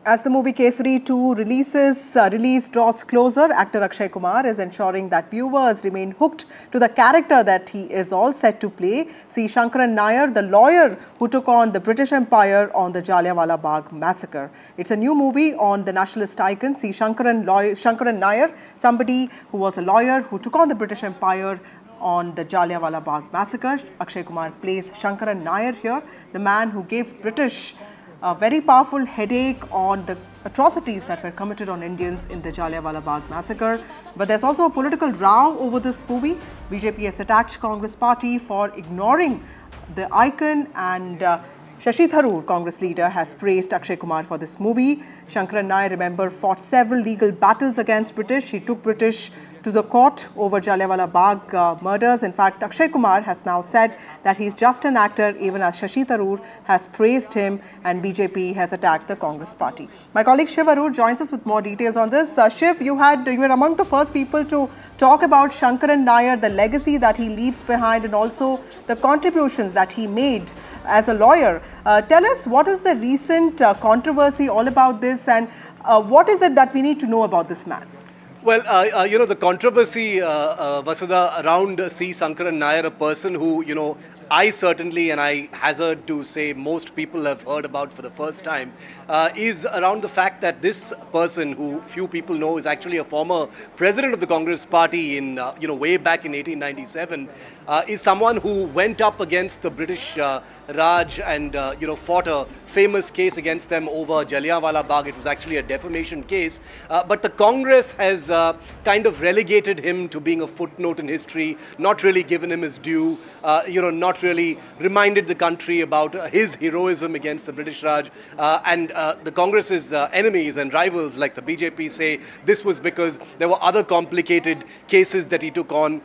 As the movie Kesari 2 release draws closer, actor Akshay Kumar is ensuring that viewers remain hooked to the character that he is all set to play. See Sankaran Nair, the lawyer who took on the British Empire on the Jallianwala Bagh massacre. It's a new movie on the nationalist icon. See Sankaran Nair, somebody who was a lawyer who took on the British Empire on the Jallianwala Bagh massacre. Akshay Kumar plays Sankaran Nair here, the man who gave British a very powerful headache on the atrocities that were committed on Indians in the Jallianwala Bagh massacre. But there's also a political row over this movie. BJP has attacked Congress party for ignoring the icon, and Shashi Tharoor, Congress leader, has praised Akshay Kumar for this movie. Sankaran Nair, remember, fought several legal battles against British. He took British to the court over Jallianwala Bagh murders. In fact, Akshay Kumar has now said that he's just an actor, even as Shashi Tharoor has praised him and BJP has attacked the Congress party. My colleague Shiv Arur joins us with more details on this. Shiv, you were among the first people to talk about Sankaran Nair, the legacy that he leaves behind, and also the contributions that he made as a lawyer. Tell us, what is the recent controversy all about this, and what is it that we need to know about this man? Well, the controversy, Vasudha, around C. Sankaran Nair, a person who, I certainly, and I hazard to say most people have heard about for the first time, is around the fact that this person, who few people know, is actually a former president of the Congress party in, way back in 1897, is someone who went up against the British Raj and, fought a famous case against them over Jallianwala Bagh. It was actually a defamation case. But the Congress has kind of relegated him to being a footnote in history, not really given him his due, not really reminded the country about his heroism against the British Raj. And the Congress's enemies and rivals like the BJP say this was because there were other complicated cases that he took on,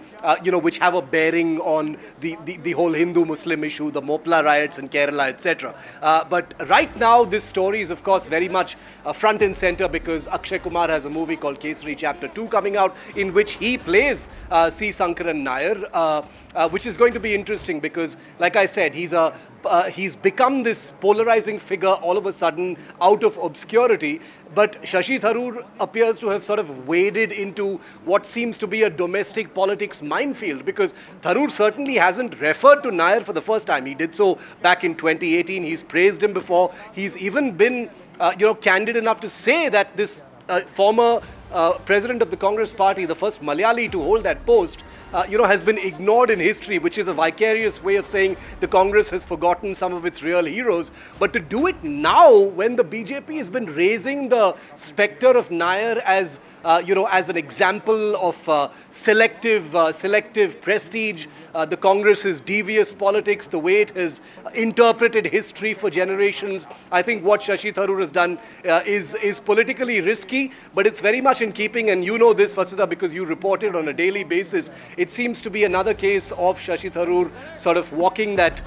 which have a bearing on the whole Hindu-Muslim issue, the Mopla riots in Kerala, etc. But right now, this story is, of course, very much front and center because Akshay Kumar has a movie called Kesari Chapter 2 coming out, in which he plays C. Sankaran Nair, which is going to be interesting because, like I said, he's become this polarizing figure all of a sudden out of obscurity. But Shashi Tharoor appears to have sort of waded into what seems to be a domestic politics minefield, because Tharoor certainly hasn't referred to Nair for the first time. He did so back in 2018. He's praised him before. He's even been, candid enough to say that this former president of the Congress party, the first Malayali to hold that post, has been ignored in history, which is a vicarious way of saying the Congress has forgotten some of its real heroes. But to do it now, when the BJP has been raising the specter of Nair as as an example of selective prestige, the Congress's devious politics, the way it has interpreted history for generations, I think what Shashi Tharoor has done is politically risky, but it's very much in keeping, and you know this, Vasudha, because you report it on a daily basis. It seems to be another case of Shashi Tharoor sort of walking that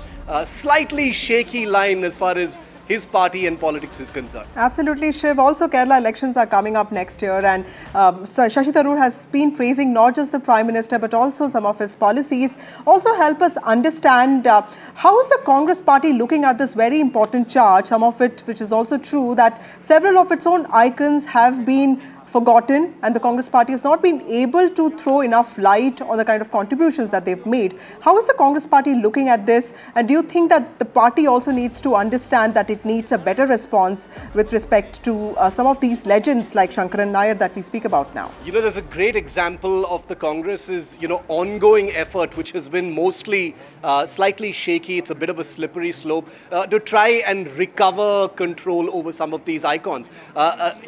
slightly shaky line as far as his party and politics is concerned. Absolutely, Shiv. Also, Kerala elections are coming up next year, and Shashi Tharoor has been praising not just the Prime Minister but also some of his policies. Also, help us understand how is the Congress party looking at this very important charge, some of it which is also true, that several of its own icons have been forgotten and the Congress party has not been able to throw enough light on the kind of contributions that they've made. How is the Congress party looking at this, and do you think that the party also needs to understand that it needs a better response with respect to some of these legends like Sankaran Nair that we speak about now? There's a great example of the Congress's, ongoing effort, which has been mostly slightly shaky. It's a bit of a slippery slope to try and recover control over some of these icons.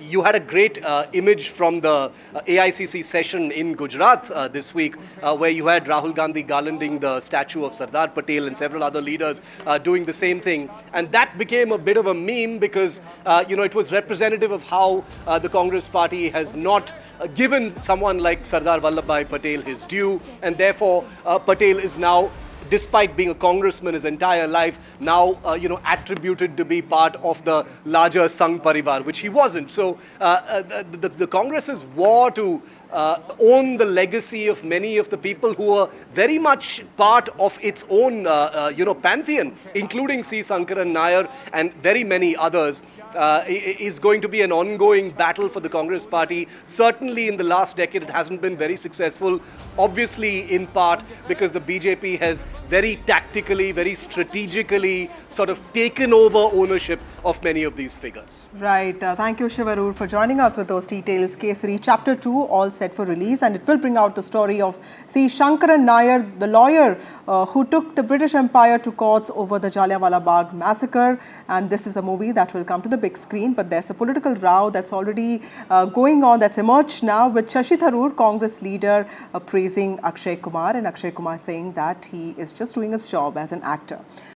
You had a great image from the AICC session in Gujarat this week, where you had Rahul Gandhi garlanding the statue of Sardar Patel and several other leaders doing the same thing. And that became a bit of a meme because, it was representative of how the Congress party has not given someone like Sardar Vallabhbhai Patel his due, and therefore Patel is now, despite being a congressman his entire life, now attributed to be part of the larger Sangh Parivar, which he wasn't. So the Congress's war to own the legacy of many of the people who are very much part of its own, pantheon, including C. Sankaran Nair and very many others, is going to be an ongoing battle for the Congress party. Certainly in the last decade, it hasn't been very successful, obviously in part because the BJP has very tactically, very strategically sort of taken over ownership of many of these figures. Right. Thank you, Shivarur, for joining us with those details. Kesari Chapter 2, all set for release, and it will bring out the story of C. Sankaran Nair, the lawyer who took the British Empire to courts over the Jallianwala Bagh massacre. And this is a movie that will come to the big screen, but there's a political row that's already going on, that's emerged now, with Shashi Tharoor, Congress leader, praising Akshay Kumar, and Akshay Kumar saying that he is just doing his job as an actor.